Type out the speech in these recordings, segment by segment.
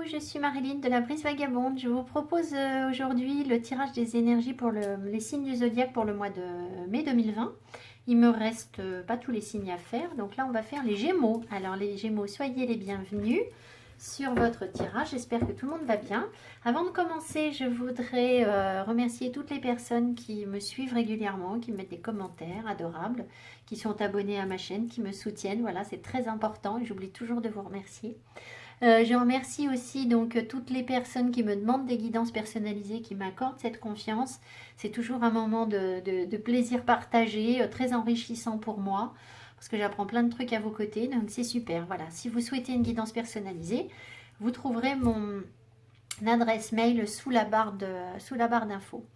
je suis Marilyn de la Brise Vagabonde. Je vous propose aujourd'hui le tirage des énergies pour les signes du zodiaque pour le mois de mai 2020. Il me reste pas tous les signes à faire, donc là on va faire les Gémeaux. Alors les Gémeaux, soyez les bienvenus sur votre tirage. J'espère que tout le monde va bien. Avant de commencer, je voudrais remercier toutes les personnes qui me suivent régulièrement, qui me mettent des commentaires adorables, qui sont abonnés à ma chaîne, qui me soutiennent. Voilà, c'est très important et j'oublie toujours de vous remercier. Je remercie aussi donc toutes les personnes qui me demandent des guidances personnalisées, qui m'accordent cette confiance. C'est toujours un moment de plaisir partagé, très enrichissant pour moi, parce que j'apprends plein de trucs à vos côtés, donc c'est super. Voilà, si vous souhaitez une guidance personnalisée, vous trouverez mon adresse mail sous la barre d'infos.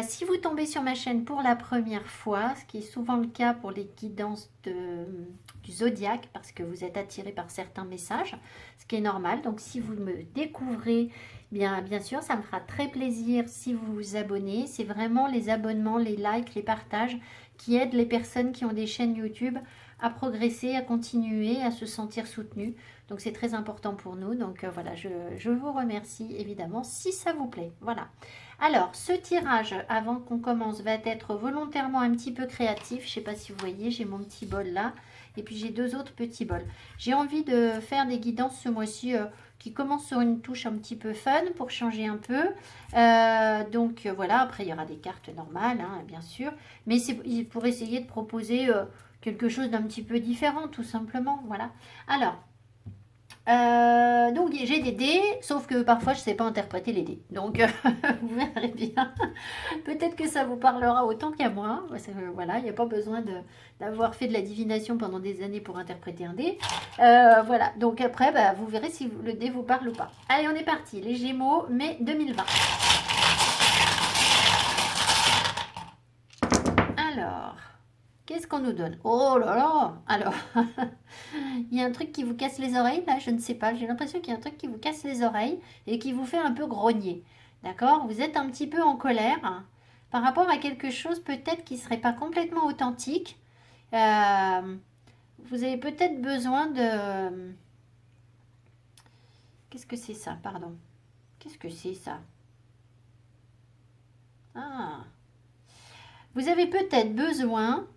Si vous tombez sur ma chaîne pour la première fois, ce qui est souvent le cas pour les guidances du zodiaque, parce que vous êtes attiré par certains messages, ce qui est normal. Donc si vous me découvrez, bien sûr, ça me fera très plaisir si vous vous abonnez. C'est vraiment les abonnements, les likes, les partages qui aident les personnes qui ont des chaînes YouTube à progresser, à continuer, à se sentir soutenues. Donc c'est très important pour nous. Donc voilà, je vous remercie évidemment si ça vous plaît. Voilà. Alors, ce tirage, avant qu'on commence, va être volontairement un petit peu créatif. Je ne sais pas si vous voyez, j'ai mon petit bol là. Et puis, j'ai deux autres petits bols. J'ai envie de faire des guidances ce mois-ci qui commencent sur une touche un petit peu fun pour changer un peu. Donc, voilà. Après, il y aura des cartes normales, hein, bien sûr. Mais c'est pour essayer de proposer quelque chose d'un petit peu différent, tout simplement. Voilà. Alors... donc j'ai des dés, sauf que parfois je ne sais pas interpréter les dés. Donc vous verrez bien. Peut-être que ça vous parlera autant qu'à moi. Parce que, voilà, il n'y a pas besoin d'avoir fait de la divination pendant des années pour interpréter un dé. Voilà, donc après vous verrez si le dé vous parle ou pas. Allez, on est parti. Les Gémeaux, mai 2020. Alors... qu'est-ce qu'on nous donne? Oh là là! Alors, il y a un truc qui vous casse les oreilles, là, je ne sais pas. J'ai l'impression qu'il y a un truc qui vous casse les oreilles et qui vous fait un peu grogner. D'accord? Vous êtes un petit peu en colère hein, par rapport à quelque chose peut-être qui ne serait pas complètement authentique. Vous avez peut-être besoin de... qu'est-ce que c'est ça? Pardon. Qu'est-ce que c'est ça? Ah! Vous avez peut-être besoin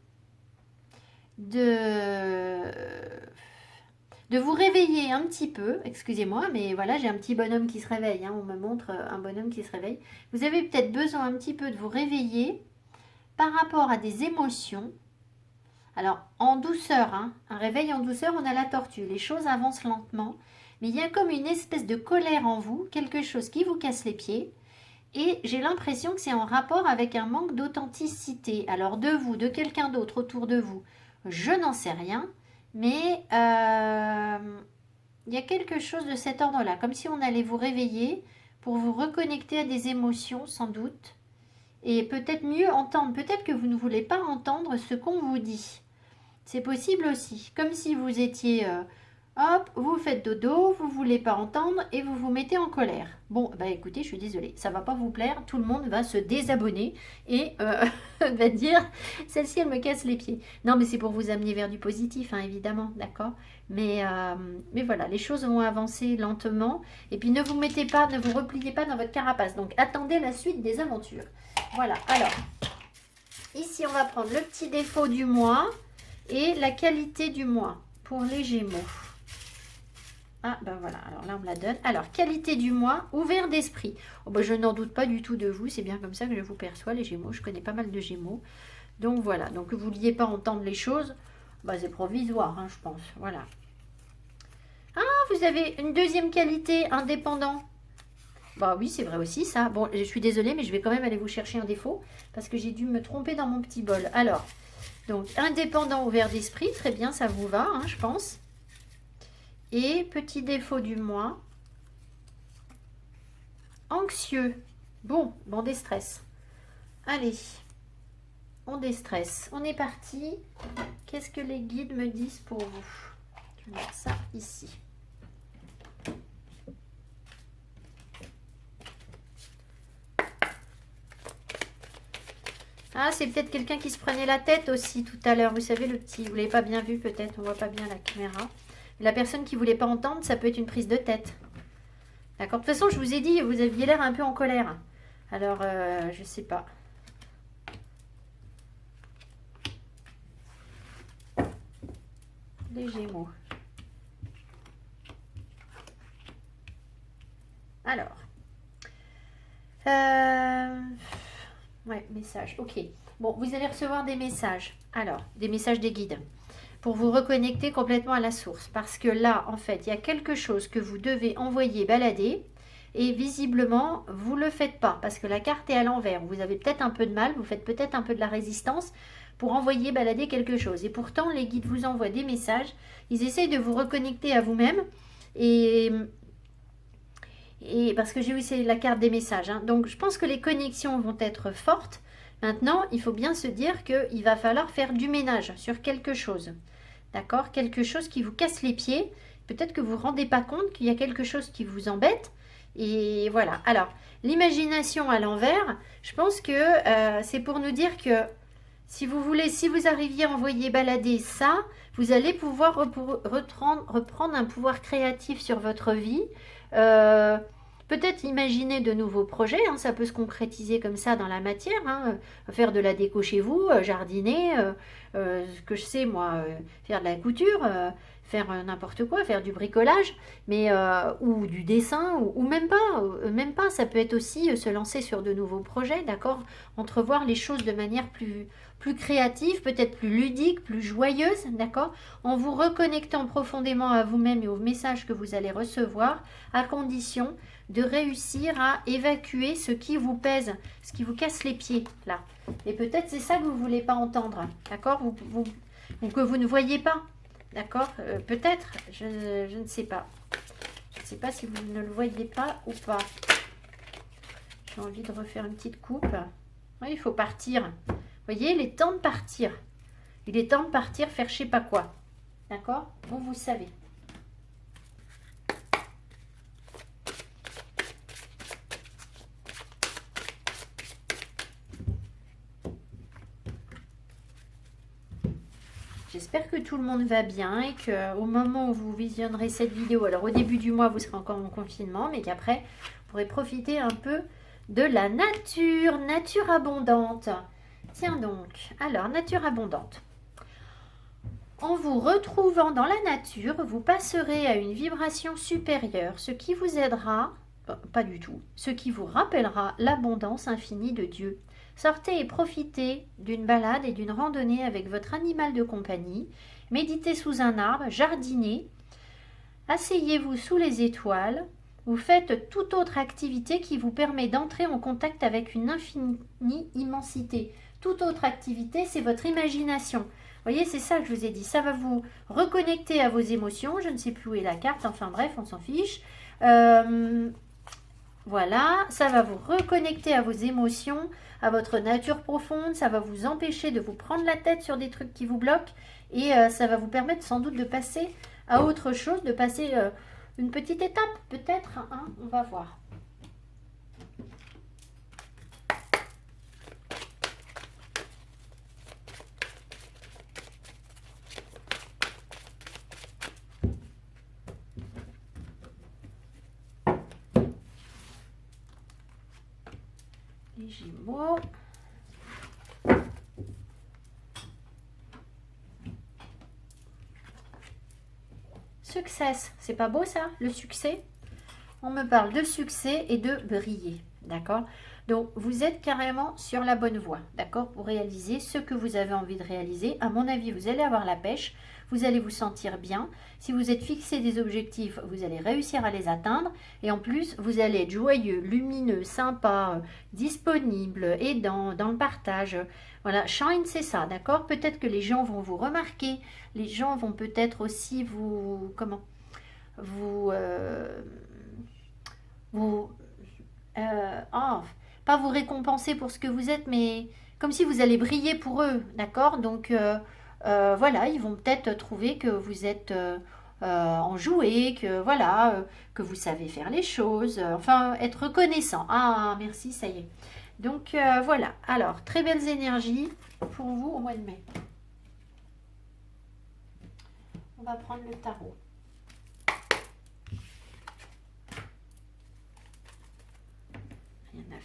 de vous réveiller un petit peu, excusez-moi, mais voilà, j'ai un petit bonhomme qui se réveille, hein, on me montre un bonhomme qui se réveille. Vous avez peut-être besoin un petit peu de vous réveiller par rapport à des émotions. Alors, en douceur, hein, un réveil en douceur, on a la tortue, les choses avancent lentement, mais il y a comme une espèce de colère en vous, quelque chose qui vous casse les pieds, et j'ai l'impression que c'est en rapport avec un manque d'authenticité, alors de vous, de quelqu'un d'autre autour de vous. Je n'en sais rien, mais il y a quelque chose de cet ordre-là, comme si on allait vous réveiller pour vous reconnecter à des émotions, sans doute, et peut-être mieux entendre. Peut-être que vous ne voulez pas entendre ce qu'on vous dit. C'est possible aussi, comme si vous étiez... hop, vous faites dodo, vous ne voulez pas entendre et vous vous mettez en colère. Bon, bah écoutez, je suis désolée, ça ne va pas vous plaire, tout le monde va se désabonner et va dire, celle-ci elle me casse les pieds. Non mais c'est pour vous amener vers du positif, hein, évidemment, d'accord, mais voilà, les choses vont avancer lentement et puis ne vous mettez pas, ne vous repliez pas dans votre carapace, donc attendez la suite des aventures. Voilà, alors, ici on va prendre le petit défaut du mois et la qualité du mois pour les Gémeaux. Ah ben voilà, alors là on me la donne. Alors, qualité du mois, ouvert d'esprit. Oh, ben, je n'en doute pas du tout de vous, c'est bien comme ça que je vous perçois les Gémeaux. Je connais pas mal de Gémeaux. Donc voilà, donc que vous ne vouliez pas entendre les choses, ben, c'est provisoire, hein, je pense. Voilà. Ah, vous avez une deuxième qualité, indépendant. Bah oui, c'est vrai aussi ça. Bon, je suis désolée, mais je vais quand même aller vous chercher un défaut, parce que j'ai dû me tromper dans mon petit bol. Alors, donc indépendant, ouvert d'esprit, très bien, ça vous va, hein, je pense. Et petit défaut du mois, anxieux. Bon, on déstresse. Allez, on déstresse. On est parti. Qu'est-ce que les guides me disent pour vous? Je vais mettre ça ici. Ah, c'est peut-être quelqu'un qui se prenait la tête aussi tout à l'heure. Vous savez, le petit, vous ne l'avez pas bien vu peut-être, on ne voit pas bien la caméra. La personne qui ne voulait pas entendre, ça peut être une prise de tête. D'accord. De toute façon, je vous ai dit, vous aviez l'air un peu en colère. Alors, je sais pas. Les Gémeaux. Alors. Ouais, message. Ok. Bon, vous allez recevoir des messages. Alors, des messages des guides. Pour vous reconnecter complètement à la source. Parce que là, en fait, il y a quelque chose que vous devez envoyer balader. Et visiblement, vous ne le faites pas. Parce que la carte est à l'envers. Vous avez peut-être un peu de mal. Vous faites peut-être un peu de la résistance pour envoyer balader quelque chose. Et pourtant, les guides vous envoient des messages. Ils essayent de vous reconnecter à vous-même. Et parce que j'ai vu, c'est la carte des messages. Hein. Donc, je pense que les connexions vont être fortes. Maintenant, il faut bien se dire qu'il va falloir faire du ménage sur quelque chose. D'accord? Quelque chose qui vous casse les pieds. Peut-être que vous ne vous rendez pas compte qu'il y a quelque chose qui vous embête. Et voilà. Alors, l'imagination à l'envers, je pense que c'est pour nous dire que si vous voulez, si vous arriviez à envoyer balader ça, vous allez pouvoir reprendre un pouvoir créatif sur votre vie. Peut-être imaginer de nouveaux projets, hein, ça peut se concrétiser comme ça dans la matière, hein, faire de la déco chez vous, jardiner, ce que je sais moi, faire de la couture, faire n'importe quoi, faire du bricolage, mais ou du dessin, ou même pas, ça peut être aussi se lancer sur de nouveaux projets, d'accord, entrevoir les choses de manière plus créative, peut-être plus ludique, plus joyeuse, d'accord, en vous reconnectant profondément à vous-même et aux messages que vous allez recevoir, à condition de réussir à évacuer ce qui vous pèse, ce qui vous casse les pieds, là. Et peut-être c'est ça que vous ne voulez pas entendre, d'accord, ou que vous ne voyez pas, d'accord, peut-être, je ne sais pas. Je ne sais pas si vous ne le voyez pas ou pas. J'ai envie de refaire une petite coupe. Oui, il faut partir. Vous voyez, il est temps de partir. Il est temps de partir faire je sais pas quoi. D'accord? Vous savez. J'espère que tout le monde va bien et qu'au moment où vous visionnerez cette vidéo, alors au début du mois, vous serez encore en confinement, mais qu'après, vous pourrez profiter un peu de la nature, nature abondante. Tiens donc, alors, nature abondante. En vous retrouvant dans la nature, vous passerez à une vibration supérieure, ce qui vous aidera, pas du tout, ce qui vous rappellera l'abondance infinie de Dieu. Sortez et profitez d'une balade et d'une randonnée avec votre animal de compagnie. Méditez sous un arbre, jardinez, asseyez-vous sous les étoiles. Vous faites toute autre activité qui vous permet d'entrer en contact avec une infinie immensité. Toute autre activité, c'est votre imagination. Vous voyez, c'est ça que je vous ai dit. Ça va vous reconnecter à vos émotions. Je ne sais plus où est la carte. Enfin bref, on s'en fiche. Voilà, ça va vous reconnecter à vos émotions, à votre nature profonde. Ça va vous empêcher de vous prendre la tête sur des trucs qui vous bloquent. Et ça va vous permettre sans doute de passer à autre chose, de passer une petite étape peut-être. Hein, on va voir. Les Gémeaux. Success, c'est pas beau ça, le succès? On me parle de succès et de briller, d'accord? Donc, vous êtes carrément sur la bonne voie, d'accord? Pour réaliser ce que vous avez envie de réaliser. À mon avis, vous allez avoir la pêche, vous allez vous sentir bien. Si vous êtes fixé des objectifs, vous allez réussir à les atteindre. Et en plus, vous allez être joyeux, lumineux, sympa, disponible, aidant, dans le partage. Voilà, shine, c'est ça, d'accord? Peut-être que les gens vont vous remarquer. Les gens vont peut-être aussi vous... Comment? Vous... vous pas vous récompenser pour ce que vous êtes, mais comme si vous allez briller pour eux, d'accord? Donc voilà, ils vont peut-être trouver que vous êtes enjoué, que voilà, que vous savez faire les choses, enfin être reconnaissant. Ah merci, ça y est. Donc voilà, alors très belles énergies pour vous au mois de mai. On va prendre le tarot.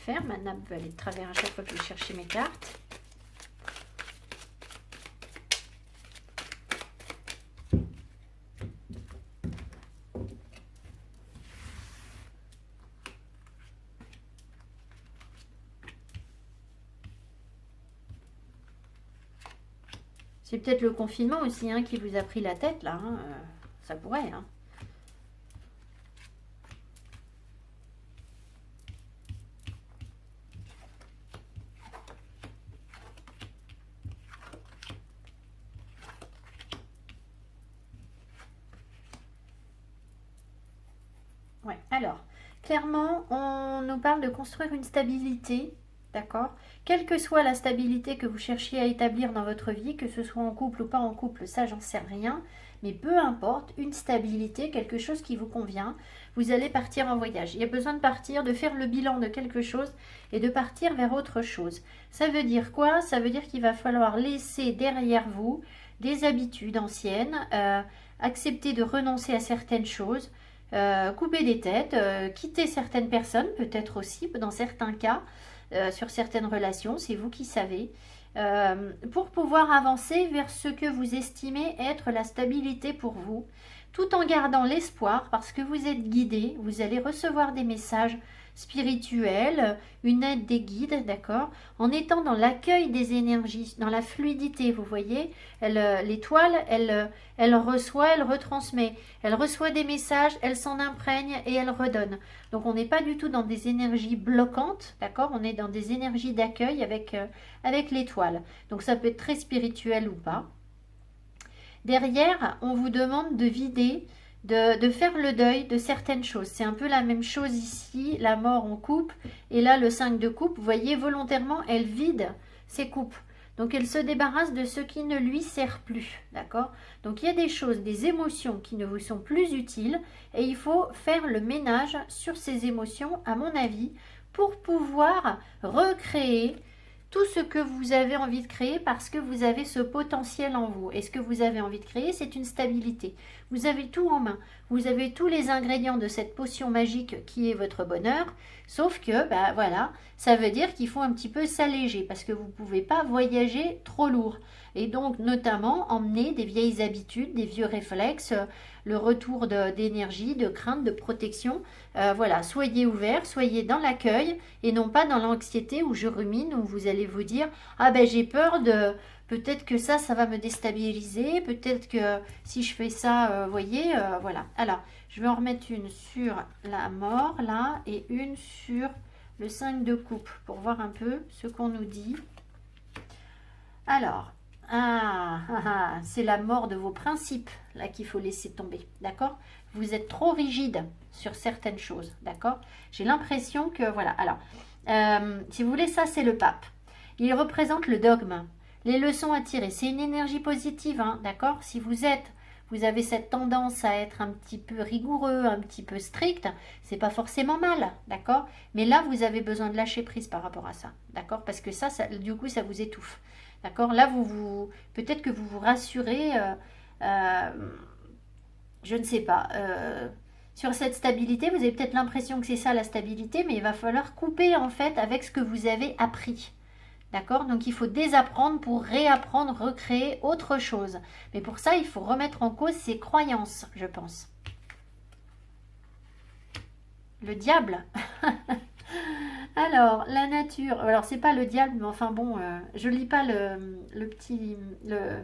faire. Ma nappe va aller de travers à chaque fois que je vais chercher mes cartes. C'est peut-être le confinement aussi hein, qui vous a pris la tête là. Hein. Ça pourrait. Hein. Ouais. Alors, clairement, on nous parle de construire une stabilité. D'accord? Quelle que soit la stabilité que vous cherchiez à établir dans votre vie, que ce soit en couple ou pas en couple, ça j'en sais rien, mais peu importe, une stabilité, quelque chose qui vous convient, vous allez partir en voyage. Il y a besoin de partir, de faire le bilan de quelque chose et de partir vers autre chose. Ça veut dire quoi? Ça veut dire qu'il va falloir laisser derrière vous des habitudes anciennes, accepter de renoncer à certaines choses, couper des têtes, quitter certaines personnes, peut-être aussi dans certains cas, sur certaines relations, c'est vous qui savez, pour pouvoir avancer vers ce que vous estimez être la stabilité pour vous, tout en gardant l'espoir, parce que vous êtes guidé, vous allez recevoir des messages spirituels, une aide des guides, d'accord, en étant dans l'accueil des énergies, dans la fluidité, vous voyez, l'étoile, elle reçoit, elle retransmet, elle reçoit des messages, elle s'en imprègne et elle redonne. Donc on n'est pas du tout dans des énergies bloquantes, d'accord, on est dans des énergies d'accueil avec l'étoile. Donc ça peut être très spirituel ou pas. Derrière, on vous demande de vider, de faire le deuil de certaines choses. C'est un peu la même chose ici, la mort en coupe, et là le 5 de coupe, vous voyez, volontairement, elle vide ses coupes. Donc elle se débarrasse de ce qui ne lui sert plus, d'accord? Donc il y a des choses, des émotions qui ne vous sont plus utiles, et il faut faire le ménage sur ces émotions, à mon avis, pour pouvoir recréer tout ce que vous avez envie de créer parce que vous avez ce potentiel en vous. Et ce que vous avez envie de créer, c'est une stabilité. Vous avez tout en main. Vous avez tous les ingrédients de cette potion magique qui est votre bonheur. Sauf que, bah voilà, ça veut dire qu'il faut un petit peu s'alléger parce que vous ne pouvez pas voyager trop lourd. Et donc, notamment, emmener des vieilles habitudes, des vieux réflexes, le retour d'énergie, de crainte, de protection. Voilà, soyez ouverts, soyez dans l'accueil et non pas dans l'anxiété où je rumine, où vous allez vous dire « Ah ben j'ai peur de... Peut-être que ça va me déstabiliser. Peut-être que si je fais ça, voyez, voilà. » Alors, je vais en remettre une sur la mort, là, et une sur le 5 de coupe pour voir un peu ce qu'on nous dit. Alors, c'est la mort de vos principes, là, qu'il faut laisser tomber, d'accord? Vous êtes trop rigide sur certaines choses, d'accord? J'ai l'impression que, voilà. Alors, si vous voulez, ça, c'est le pape. Il représente le dogme, les leçons à tirer. C'est une énergie positive, hein, d'accord? Si vous avez cette tendance à être un petit peu rigoureux, un petit peu strict, c'est pas forcément mal, d'accord? Mais là, vous avez besoin de lâcher prise par rapport à ça, d'accord? Parce que ça, du coup, ça vous étouffe, d'accord? Là, peut-être que vous vous rassurez, je ne sais pas, sur cette stabilité. Vous avez peut-être l'impression que c'est ça la stabilité, mais il va falloir couper en fait avec ce que vous avez appris. D'accord? Donc il faut désapprendre pour réapprendre, recréer autre chose. Mais pour ça, il faut remettre en cause ses croyances, je pense. Le diable. Alors, la nature. Alors, c'est pas le diable, mais enfin bon, je lis pas le petit... Non,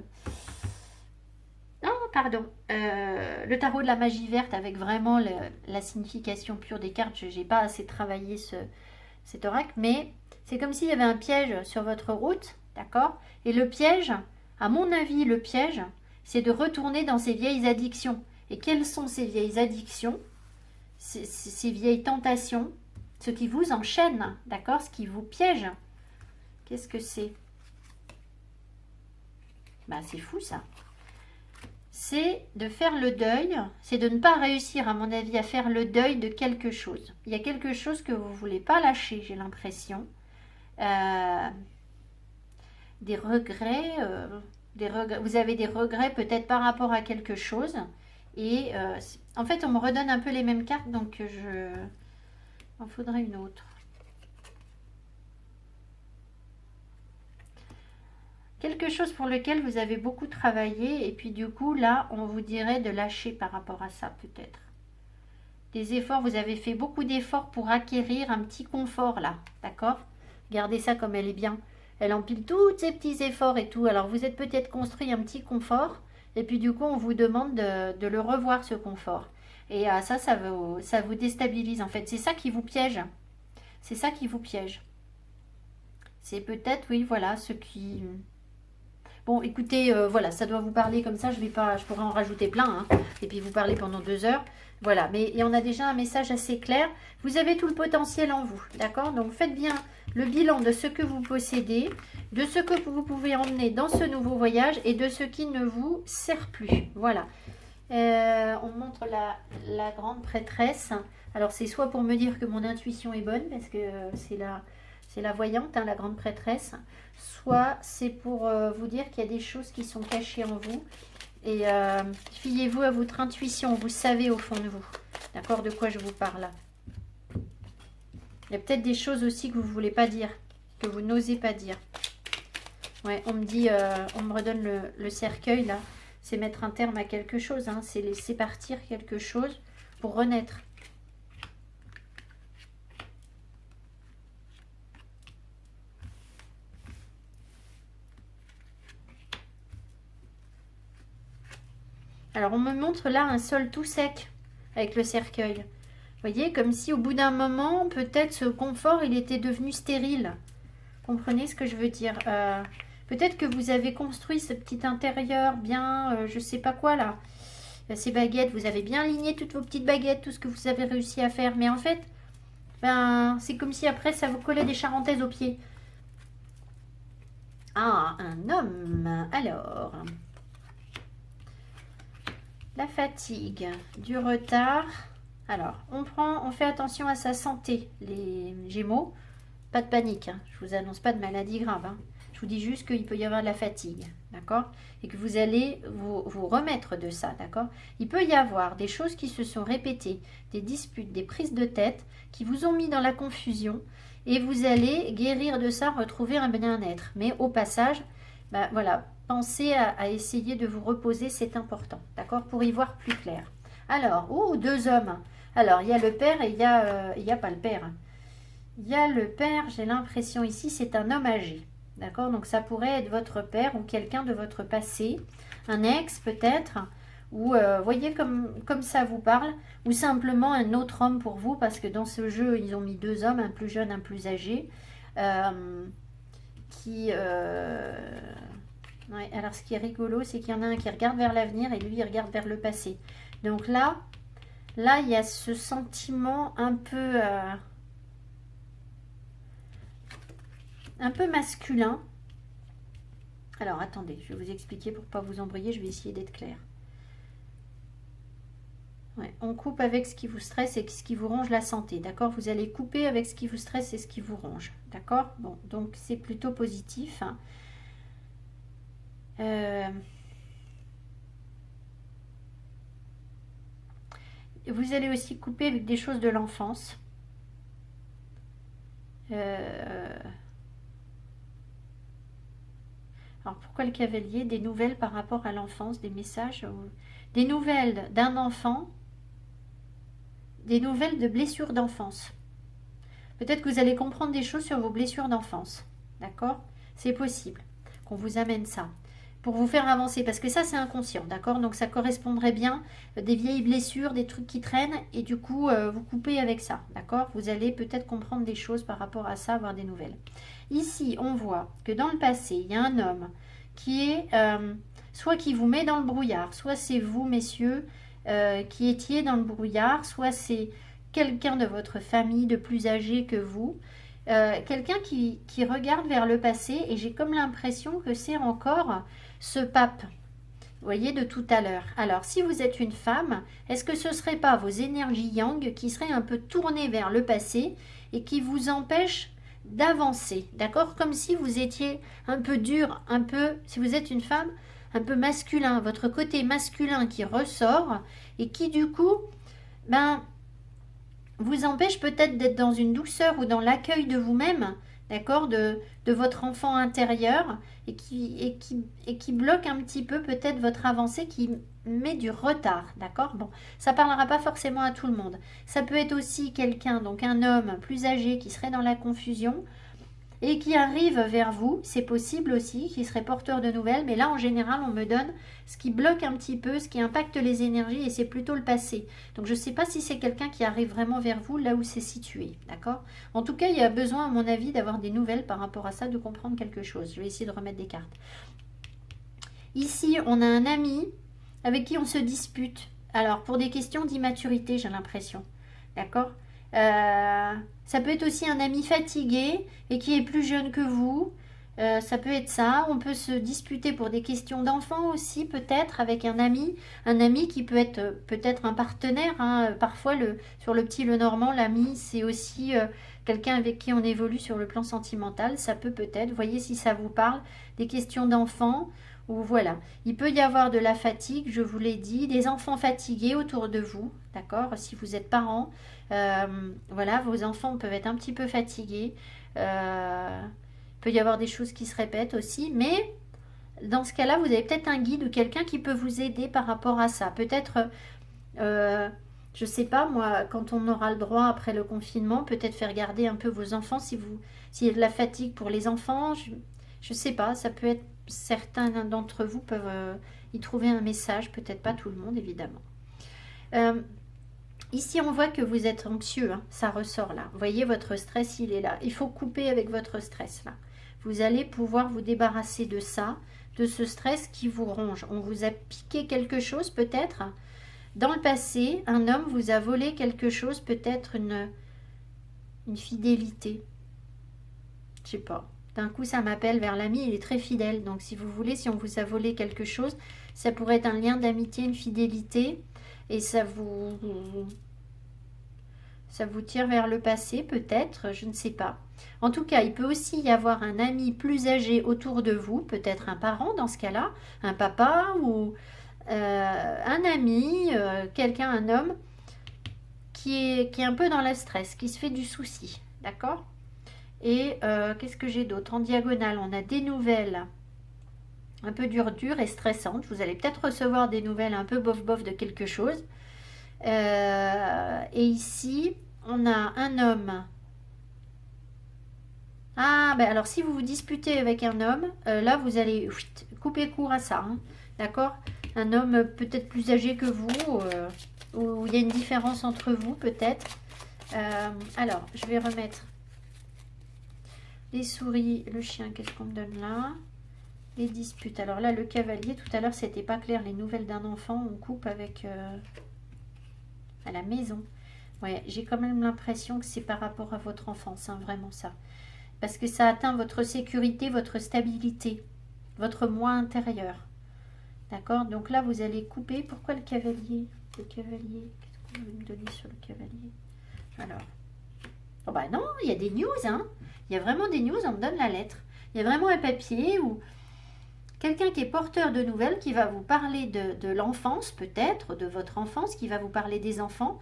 pardon. Le tarot de la magie verte avec vraiment la signification pure des cartes. Je n'ai pas assez travaillé cet oracle, mais c'est comme s'il y avait un piège sur votre route, d'accord? Et le piège, à mon avis, le piège, c'est de retourner dans ces vieilles addictions. Et quelles sont ces vieilles addictions? Ces vieilles tentations, ce qui vous enchaîne, d'accord? Ce qui vous piège. Qu'est-ce que c'est? Bah, c'est fou ça. C'est de faire le deuil, c'est de ne pas réussir, à mon avis, à faire le deuil de quelque chose. Il y a quelque chose que vous ne voulez pas lâcher, j'ai l'impression. Des regrets, vous avez des regrets peut-être par rapport à quelque chose. Et en fait, on me redonne un peu les mêmes cartes, donc il en faudrait une autre. Quelque chose pour lequel vous avez beaucoup travaillé et puis du coup là on vous dirait de lâcher par rapport à ça peut-être. Des efforts, vous avez fait beaucoup d'efforts pour acquérir un petit confort là, d'accord? Gardez ça comme elle est bien. Elle empile tous ces petits efforts et tout. Alors vous êtes peut-être construit un petit confort et puis du coup on vous demande de le revoir ce confort. Et ça vous déstabilise en fait. C'est ça qui vous piège. C'est ça qui vous piège. C'est peut-être, oui, voilà, ce qui... Bon, écoutez, voilà, ça doit vous parler comme ça, je pourrais en rajouter plein, hein, et puis vous parler pendant 2 heures. Voilà, mais et on a déjà un message assez clair. Vous avez tout le potentiel en vous, d'accord? Donc faites bien le bilan de ce que vous possédez, de ce que vous pouvez emmener dans ce nouveau voyage et de ce qui ne vous sert plus. Voilà. On montre la grande prêtresse. Alors c'est soit pour me dire que mon intuition est bonne, parce que c'est la voyante, hein, la grande prêtresse, soit c'est pour vous dire qu'il y a des choses qui sont cachées en vous. Et fiez-vous à votre intuition, vous savez au fond de vous. D'accord, de quoi je vous parle là. Il y a peut-être des choses aussi que vous ne voulez pas dire, que vous n'osez pas dire. Ouais, on me dit, on me redonne le cercueil là. C'est mettre un terme à quelque chose, hein, c'est laisser partir quelque chose pour renaître. Alors on me montre là un sol tout sec avec le cercueil. Vous voyez, comme si au bout d'un moment, peut-être ce confort, il était devenu stérile. Comprenez ce que je veux dire? Peut-être que vous avez construit ce petit intérieur bien, je sais pas quoi là. Ces baguettes, vous avez bien aligné toutes vos petites baguettes, tout ce que vous avez réussi à faire. Mais en fait, ben, c'est comme si après ça vous collait des charentaises aux pieds. Ah, un homme. Alors, la fatigue, du retard. Alors, on fait attention à sa santé, les Gémeaux. Pas de panique, hein. Je vous annonce pas de maladie grave. Hein. Je vous dis juste qu'il peut y avoir de la fatigue, d'accord? Et que vous allez vous remettre de ça, d'accord? Il peut y avoir des choses qui se sont répétées, des disputes, des prises de tête qui vous ont mis dans la confusion et vous allez guérir de ça, retrouver un bien-être. Mais au passage, bah, voilà, pensez à essayer de vous reposer, c'est important, d'accord? Pour y voir plus clair. Alors, oh, 2 hommes. Alors, il y a le père et il y a pas le père. Il y a le père, j'ai l'impression ici, c'est un homme âgé. D'accord? Donc ça pourrait être votre père ou quelqu'un de votre passé, un ex peut-être, ou voyez comme ça vous parle, ou simplement un autre homme pour vous, parce que dans ce jeu, ils ont mis 2 hommes, un plus jeune, un plus âgé, qui... Ouais, alors ce qui est rigolo, c'est qu'il y en a un qui regarde vers l'avenir et lui, il regarde vers le passé. Donc là, il y a ce sentiment un peu masculin. Alors, attendez, je vais vous expliquer pour ne pas vous embrouiller, je vais essayer d'être claire. Ouais, on coupe avec ce qui vous stresse et ce qui vous ronge la santé, d'accord? Vous allez couper avec ce qui vous stresse et ce qui vous ronge, d'accord? Bon, donc c'est plutôt positif. Hein. Vous allez aussi couper avec des choses de l'enfance. Alors pourquoi le cavalier? Des nouvelles par rapport à l'enfance, des messages, des nouvelles d'un enfant, des nouvelles de blessures d'enfance. Peut-être que vous allez comprendre des choses sur vos blessures d'enfance, d'accord? C'est possible qu'on vous amène ça pour vous faire avancer, parce que ça c'est inconscient, d'accord? Donc ça correspondrait bien des vieilles blessures, des trucs qui traînent, et du coup vous coupez avec ça, d'accord? Vous allez peut-être comprendre des choses par rapport à ça, avoir des nouvelles. Ici on voit que dans le passé il y a un homme qui est soit qui vous met dans le brouillard, soit c'est vous messieurs qui étiez dans le brouillard, soit c'est quelqu'un de votre famille de plus âgé que vous, quelqu'un qui regarde vers le passé, et j'ai comme l'impression que c'est encore ce pape, vous voyez, de tout à l'heure. Alors, si vous êtes une femme, est-ce que ce ne serait pas vos énergies yang qui seraient un peu tournées vers le passé et qui vous empêchent d'avancer, d'accord? Comme si vous étiez un peu dur, un peu, si vous êtes une femme, un peu masculin, votre côté masculin qui ressort et qui du coup, ben, vous empêche peut-être d'être dans une douceur ou dans l'accueil de vous-même, d'accord, de votre enfant intérieur et qui bloque un petit peu peut-être votre avancée, qui met du retard, d'accord. Bon, ça parlera pas forcément à tout le monde. Ça peut être aussi quelqu'un, donc un homme plus âgé qui serait dans la confusion et qui arrive vers vous, c'est possible aussi, qui serait porteur de nouvelles, mais là en général on me donne ce qui bloque un petit peu, ce qui impacte les énergies, et c'est plutôt le passé. Donc je ne sais pas si c'est quelqu'un qui arrive vraiment vers vous, là où c'est situé, d'accord. En tout cas, il y a besoin à mon avis d'avoir des nouvelles par rapport à ça, de comprendre quelque chose. Je vais essayer de remettre des cartes. Ici, on a un ami avec qui on se dispute. Alors, pour des questions d'immaturité, j'ai l'impression. D'accord. Ça peut être aussi un ami fatigué et qui est plus jeune que vous. Ça peut être ça. On peut se disputer pour des questions d'enfants aussi, peut-être, avec un ami. Un ami qui peut être peut-être un partenaire, hein. Parfois, sur le petit Lenormand, l'ami, c'est aussi quelqu'un avec qui on évolue sur le plan sentimental. Ça peut peut-être, voyez si ça vous parle, des questions d'enfants. Ou voilà, il peut y avoir de la fatigue, je vous l'ai dit, des enfants fatigués autour de vous, d'accord. Si vous êtes parents, voilà, vos enfants peuvent être un petit peu fatigués. Il peut y avoir des choses qui se répètent aussi, mais dans ce cas-là, vous avez peut-être un guide ou quelqu'un qui peut vous aider par rapport à ça. Peut-être, je ne sais pas, moi, quand on aura le droit après le confinement, peut-être faire garder un peu vos enfants s'il y a de la fatigue pour les enfants. Je ne sais pas, ça peut être, certains d'entre vous peuvent y trouver un message, peut-être pas tout le monde, évidemment. Ici, on voit que vous êtes anxieux, hein, ça ressort là. Vous voyez, votre stress, il est là. Il faut couper avec votre stress là. Vous allez pouvoir vous débarrasser de ça, de ce stress qui vous ronge. On vous a piqué quelque chose peut-être. Dans le passé, un homme vous a volé quelque chose, peut-être une fidélité. Je sais pas. D'un coup, ça m'appelle vers l'ami, il est très fidèle. Donc, si vous voulez, si on vous a volé quelque chose, ça pourrait être un lien d'amitié, une fidélité. Et ça vous tire vers le passé, peut-être, je ne sais pas. En tout cas, il peut aussi y avoir un ami plus âgé autour de vous, peut-être un parent dans ce cas-là, un papa ou un ami, quelqu'un, un homme, qui est un peu dans le stress, qui se fait du souci, d'accord. Et qu'est-ce que j'ai d'autre? En diagonale, on a des nouvelles un peu dures et stressantes. Vous allez peut-être recevoir des nouvelles un peu bof-bof de quelque chose. Et ici, on a un homme. Ah, ben alors si vous vous disputez avec un homme, là, vous allez couper court à ça. Hein, d'accord. Un homme peut-être plus âgé que vous, où il y a une différence entre vous, peut-être. Alors, je vais remettre les souris, le chien, qu'est-ce qu'on me donne là? Les disputes. Alors là, le cavalier, tout à l'heure, c'était pas clair. Les nouvelles d'un enfant, on coupe avec à la maison. Ouais, j'ai quand même l'impression que c'est par rapport à votre enfance, hein, vraiment ça. Parce que ça atteint votre sécurité, votre stabilité, votre moi intérieur. D'accord? Donc là, vous allez couper. Pourquoi le cavalier? Le cavalier, qu'est-ce qu'on veut me donner sur le cavalier? Alors, oh bah non, il y a des news, hein. Il y a vraiment des news, on me donne la lettre. Il y a vraiment un papier où quelqu'un qui est porteur de nouvelles, qui va vous parler de l'enfance, peut-être, de votre enfance, qui va vous parler des enfants,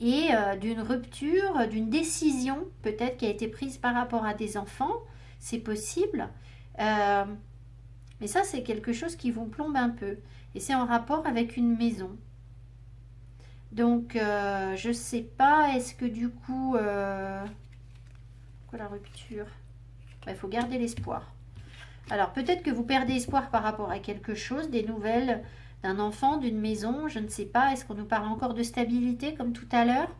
et d'une rupture, d'une décision, peut-être, qui a été prise par rapport à des enfants. C'est possible. Mais ça, c'est quelque chose qui vous plombe un peu. Et c'est en rapport avec une maison. Donc, je ne sais pas, est-ce que du coup... Pourquoi la rupture? Il faut garder l'espoir. Alors, peut-être que vous perdez espoir par rapport à quelque chose, des nouvelles d'un enfant, d'une maison, je ne sais pas. Est-ce qu'on nous parle encore de stabilité, comme tout à l'heure?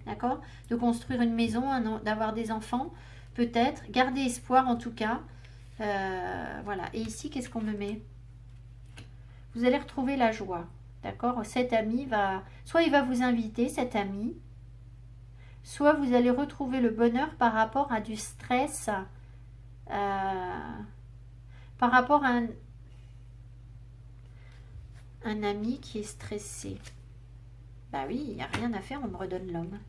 D'accord? De construire une maison, d'avoir des enfants, peut-être. Gardez espoir, en tout cas. Voilà. Et ici, qu'est-ce qu'on me met? Vous allez retrouver la joie. D'accord? Cet ami va... Soit il va vous inviter, cet ami, soit vous allez retrouver le bonheur par rapport à du stress, par rapport à un ami qui est stressé. Bah oui, il n'y a rien à faire, on me redonne l'homme.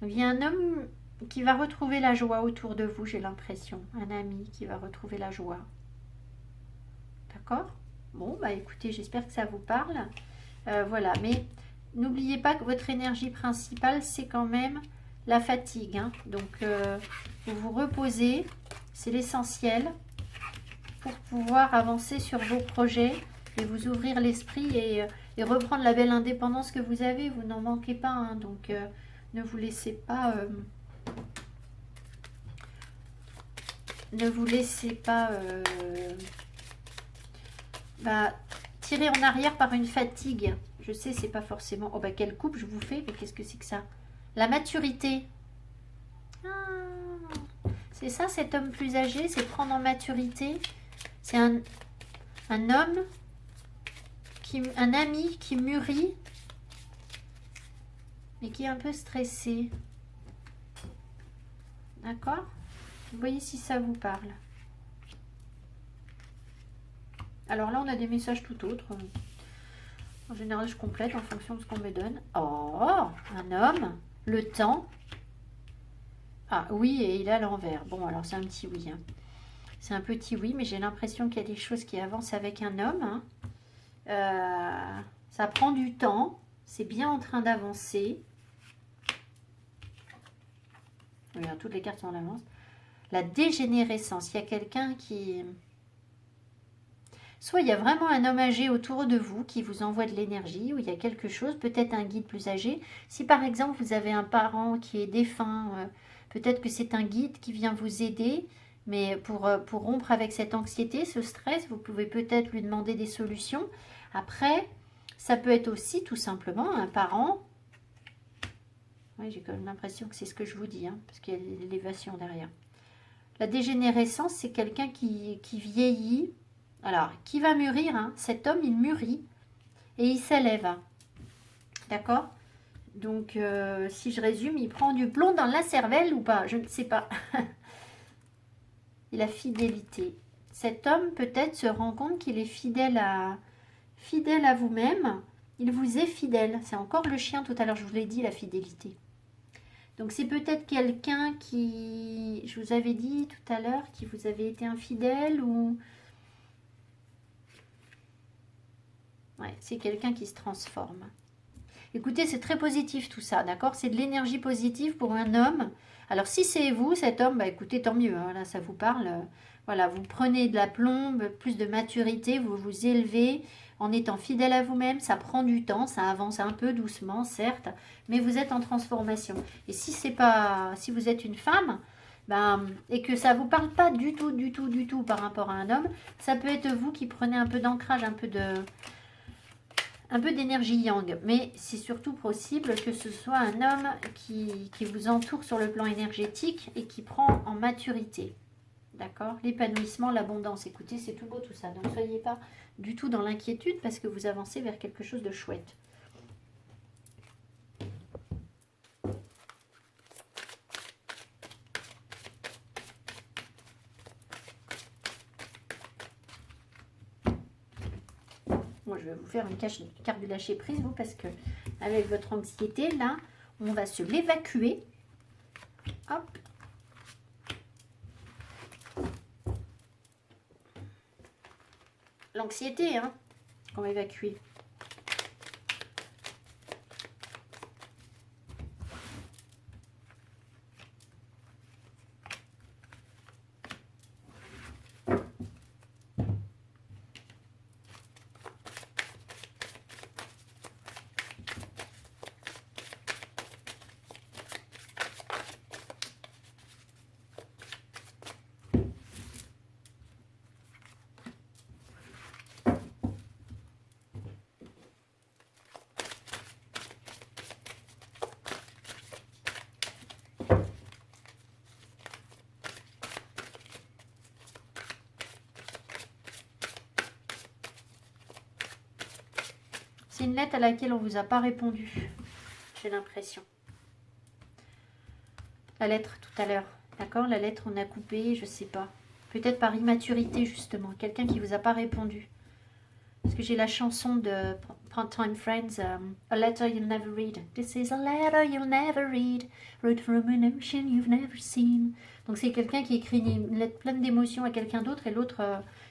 Donc il y a un homme qui va retrouver la joie autour de vous, j'ai l'impression. Un ami qui va retrouver la joie. D'accord? Bon, bah écoutez, j'espère que ça vous parle. Voilà, mais n'oubliez pas que votre énergie principale, c'est quand même la fatigue. Hein. Donc, vous vous reposez. C'est l'essentiel pour pouvoir avancer sur vos projets et vous ouvrir l'esprit et reprendre la belle indépendance que vous avez. Vous n'en manquez pas. Hein. Donc, ne vous laissez pas... ne vous laissez pas tirer en arrière par une fatigue. Je sais, c'est pas forcément... Oh, quelle coupe je vous fais, mais qu'est-ce que c'est que ça? La maturité. Ah, c'est ça, cet homme plus âgé, c'est prendre en maturité. C'est un homme, un ami qui mûrit, mais qui est un peu stressé. D'accord? Vous voyez si ça vous parle. Alors là, on a des messages tout autres. En général, je complète en fonction de ce qu'on me donne. Oh, un homme, le temps. Ah oui, et il est à l'envers. Bon, alors c'est un petit oui. Hein. C'est un petit oui, mais j'ai l'impression qu'il y a des choses qui avancent avec un homme. Hein. Ça prend du temps. C'est bien en train d'avancer. Oui, toutes les cartes sont en avance. La dégénérescence. Il y a quelqu'un qui... Soit il y a vraiment un homme âgé autour de vous qui vous envoie de l'énergie, ou il y a quelque chose, peut-être un guide plus âgé. Si par exemple vous avez un parent qui est défunt, peut-être que c'est un guide qui vient vous aider, mais pour rompre avec cette anxiété, ce stress, vous pouvez peut-être lui demander des solutions. Après, ça peut être aussi tout simplement un parent. Oui, j'ai quand même l'impression que c'est ce que je vous dis, hein, parce qu'il y a l'élévation derrière. La dégénérescence, c'est quelqu'un qui vieillit. Alors, qui va mûrir, hein? Cet homme, il mûrit et il s'élève. D'accord? Donc, si je résume, il prend du plomb dans la cervelle ou pas? Je ne sais pas. Et la fidélité. Cet homme, peut-être, se rend compte qu'il est fidèle à vous-même. Il vous est fidèle. C'est encore le chien, tout à l'heure, je vous l'ai dit, la fidélité. Donc, c'est peut-être quelqu'un qui, je vous avais dit tout à l'heure, qui vous avait été infidèle ou... Ouais, c'est quelqu'un qui se transforme. Écoutez, c'est très positif tout ça, d'accord? C'est de l'énergie positive pour un homme. Alors, si c'est vous, cet homme, écoutez, tant mieux. Hein, là, ça vous parle. Voilà, vous prenez de la plombe, plus de maturité, vous vous élevez en étant fidèle à vous-même. Ça prend du temps, ça avance un peu doucement, certes, mais vous êtes en transformation. Et si vous êtes une femme, et que ça vous parle pas du tout par rapport à un homme, ça peut être vous qui prenez un peu d'ancrage, un peu d'énergie yang, mais c'est surtout possible que ce soit un homme qui vous entoure sur le plan énergétique et qui prend en maturité. D'accord? L'épanouissement, l'abondance. Écoutez, c'est tout beau tout ça. Donc, ne soyez pas du tout dans l'inquiétude parce que vous avancez vers quelque chose de chouette. Moi, je vais vous faire une carte du lâcher prise, vous, parce que avec votre anxiété, là, on va se l'évacuer. Hop. L'anxiété, hein, qu'on va évacuer. C'est une lettre à laquelle on ne vous a pas répondu, j'ai l'impression. La lettre tout à l'heure, d'accord? La lettre on a coupé, je sais pas. Peut-être par immaturité justement, quelqu'un qui vous a pas répondu. Parce que j'ai la chanson de Part-Time Friends, A Letter You'll Never Read. This is a letter you'll never read, wrote from an ocean you've never seen. Donc c'est quelqu'un qui écrit une lettre pleine d'émotions à quelqu'un d'autre et l'autre,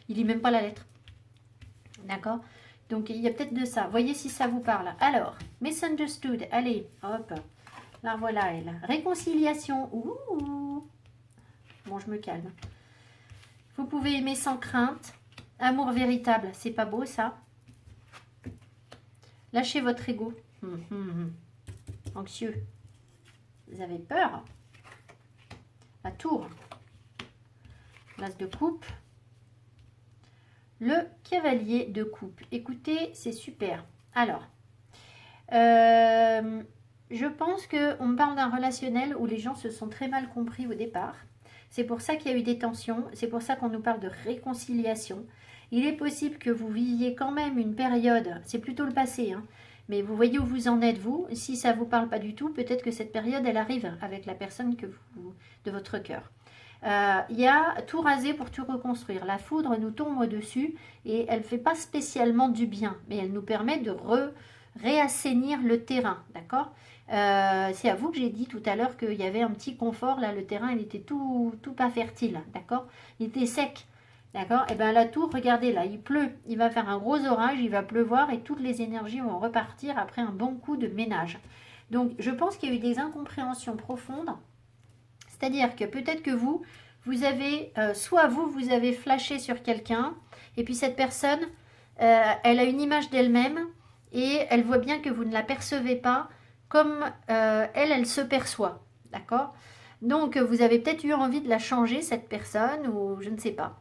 il lit même pas la lettre. D'accord? Donc, il y a peut-être de ça. Voyez si ça vous parle. Alors, misunderstood. Allez, hop. La voilà, elle. Réconciliation. Ouh. Bon, je me calme. Vous pouvez aimer sans crainte. Amour véritable. C'est pas beau, ça? Lâchez votre ego. Anxieux. Vous avez peur? La tour. L'as de coupe. Le cavalier de coupe. Écoutez, c'est super. Alors, je pense qu'on me parle d'un relationnel où les gens se sont très mal compris au départ. C'est pour ça qu'il y a eu des tensions. C'est pour ça qu'on nous parle de réconciliation. Il est possible que vous viviez quand même une période, c'est plutôt le passé, hein, mais vous voyez où vous en êtes, vous. Si ça ne vous parle pas du tout, peut-être que cette période, elle arrive avec la personne de votre cœur. Il y a tout rasé pour tout reconstruire. La foudre nous tombe au-dessus et elle ne fait pas spécialement du bien, mais elle nous permet de réassainir le terrain, d'accord? C'est à vous que j'ai dit tout à l'heure qu'il y avait un petit confort, là, le terrain, il était tout pas fertile, d'accord? Il était sec. D'accord? Et bien la tour, regardez là, il pleut, il va faire un gros orage, il va pleuvoir et toutes les énergies vont repartir après un bon coup de ménage. Donc je pense qu'il y a eu des incompréhensions profondes, c'est-à-dire que peut-être que vous avez, soit vous avez flashé sur quelqu'un, et puis cette personne, elle a une image d'elle-même, et elle voit bien que vous ne la percevez pas comme elle se perçoit, d'accord? Donc vous avez peut-être eu envie de la changer, cette personne, ou je ne sais pas.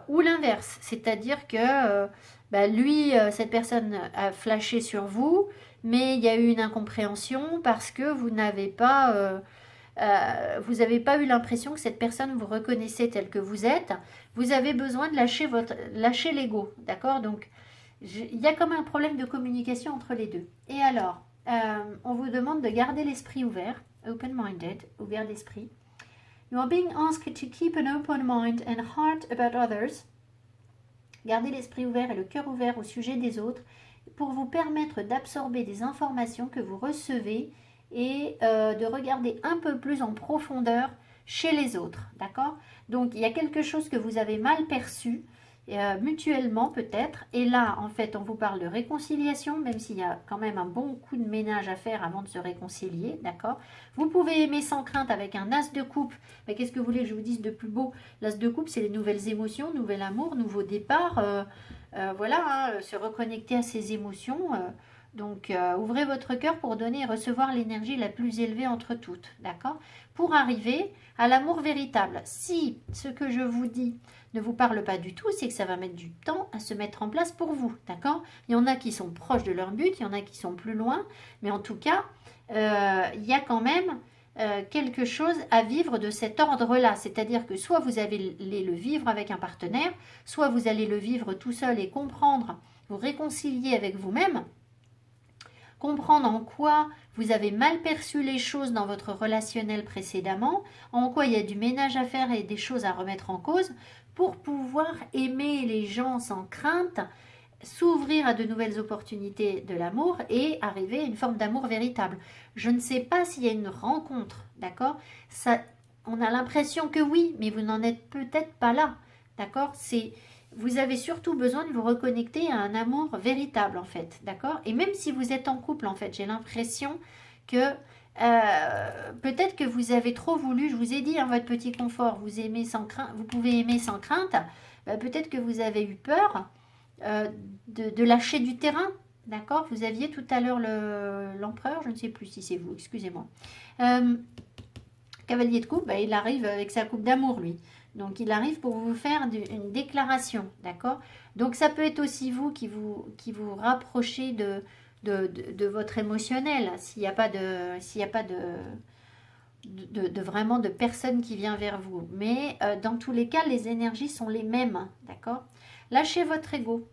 Ou l'inverse, c'est-à-dire que lui, cette personne a flashé sur vous, mais il y a eu une incompréhension parce que vous n'avez pas, vous n'avez pas eu l'impression que cette personne vous reconnaissait tel que vous êtes. Vous avez besoin de lâcher l'ego, d'accord? Donc il y a comme un problème de communication entre les deux. Et alors, on vous demande de garder l'esprit ouvert, open-minded, ouvert d'esprit. You are being asked to keep an open mind and heart about others. Gardez l'esprit ouvert et le cœur ouvert au sujet des autres pour vous permettre d'absorber des informations que vous recevez et de regarder un peu plus en profondeur chez les autres. D'accord? Donc, il y a quelque chose que vous avez mal perçu, mutuellement peut-être. Et là, en fait, on vous parle de réconciliation, même s'il y a quand même un bon coup de ménage à faire avant de se réconcilier. D'accord? Vous pouvez aimer sans crainte avec un as de coupe. Mais qu'est-ce que vous voulez que je vous dise de plus beau? L'as de coupe, c'est les nouvelles émotions, nouvel amour, nouveau départ. Voilà, hein, se reconnecter à ses émotions. Donc, ouvrez votre cœur pour donner et recevoir l'énergie la plus élevée entre toutes. D'accord? Pour arriver à l'amour véritable. Si ce que je vous dis ne vous parle pas du tout, c'est que ça va mettre du temps à se mettre en place pour vous. D'accord? Il y en a qui sont proches de leur but, il y en a qui sont plus loin. Mais en tout cas, il y a quand même quelque chose à vivre de cet ordre-là. C'est-à-dire que soit vous allez le vivre avec un partenaire, soit vous allez le vivre tout seul et comprendre, vous réconcilier avec vous-même, comprendre en quoi vous avez mal perçu les choses dans votre relationnel précédemment, en quoi il y a du ménage à faire et des choses à remettre en cause, pour pouvoir aimer les gens sans crainte, s'ouvrir à de nouvelles opportunités de l'amour et arriver à une forme d'amour véritable. Je ne sais pas s'il y a une rencontre, d'accord? Ça, on a l'impression que oui, mais vous n'en êtes peut-être pas là, d'accord? Vous avez surtout besoin de vous reconnecter à un amour véritable, en fait, d'accord? Et même si vous êtes en couple, en fait, j'ai l'impression que peut-être que vous avez trop voulu, je vous ai dit, hein, votre petit confort, vous aimez sans crainte, vous pouvez aimer sans crainte, peut-être que vous avez eu peur de lâcher du terrain, d'accord? Vous aviez tout à l'heure l'empereur, je ne sais plus si c'est vous, excusez-moi. Cavalier de coupe, il arrive avec sa coupe d'amour, lui. Donc, il arrive pour vous faire une déclaration, d'accord? Donc, ça peut être aussi vous qui vous rapprochez de votre émotionnel, s'il n'y a pas vraiment de personne qui vient vers vous. Mais dans tous les cas, les énergies sont les mêmes, d'accord? Lâchez votre ego.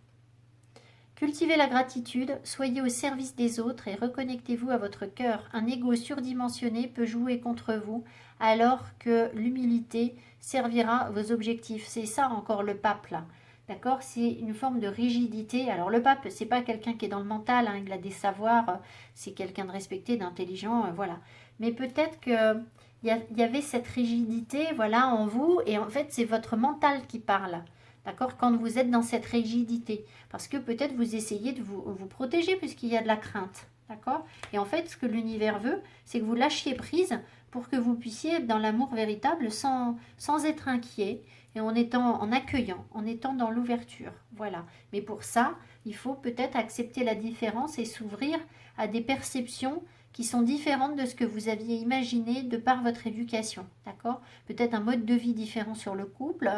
Cultivez la gratitude, soyez au service des autres et reconnectez-vous à votre cœur. Un ego surdimensionné peut jouer contre vous alors que l'humilité servira vos objectifs. C'est ça encore le pape là. D'accord? C'est une forme de rigidité. Alors le pape, c'est pas quelqu'un qui est dans le mental, hein, il a des savoirs, c'est quelqu'un de respecté, d'intelligent, voilà. Mais peut-être que il y avait cette rigidité, voilà, en vous, et en fait c'est votre mental qui parle. D'accord? Quand vous êtes dans cette rigidité. Parce que peut-être vous essayez de vous protéger puisqu'il y a de la crainte. D'accord? Et en fait, ce que l'univers veut, c'est que vous lâchiez prise pour que vous puissiez être dans l'amour véritable sans être inquiet et en accueillant, en étant dans l'ouverture. Voilà. Mais pour ça, il faut peut-être accepter la différence et s'ouvrir à des perceptions qui sont différentes de ce que vous aviez imaginé de par votre éducation. D'accord? Peut-être un mode de vie différent sur le couple,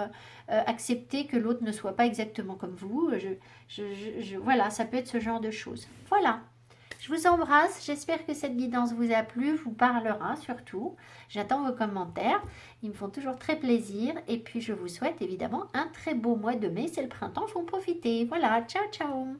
accepter que l'autre ne soit pas exactement comme vous. Voilà, ça peut être ce genre de choses. Voilà. Je vous embrasse, j'espère que cette guidance vous a plu, vous parlera surtout. J'attends vos commentaires, ils me font toujours très plaisir. Et puis je vous souhaite évidemment un très beau mois de mai, c'est le printemps, il faut en profiter. Voilà, ciao ciao.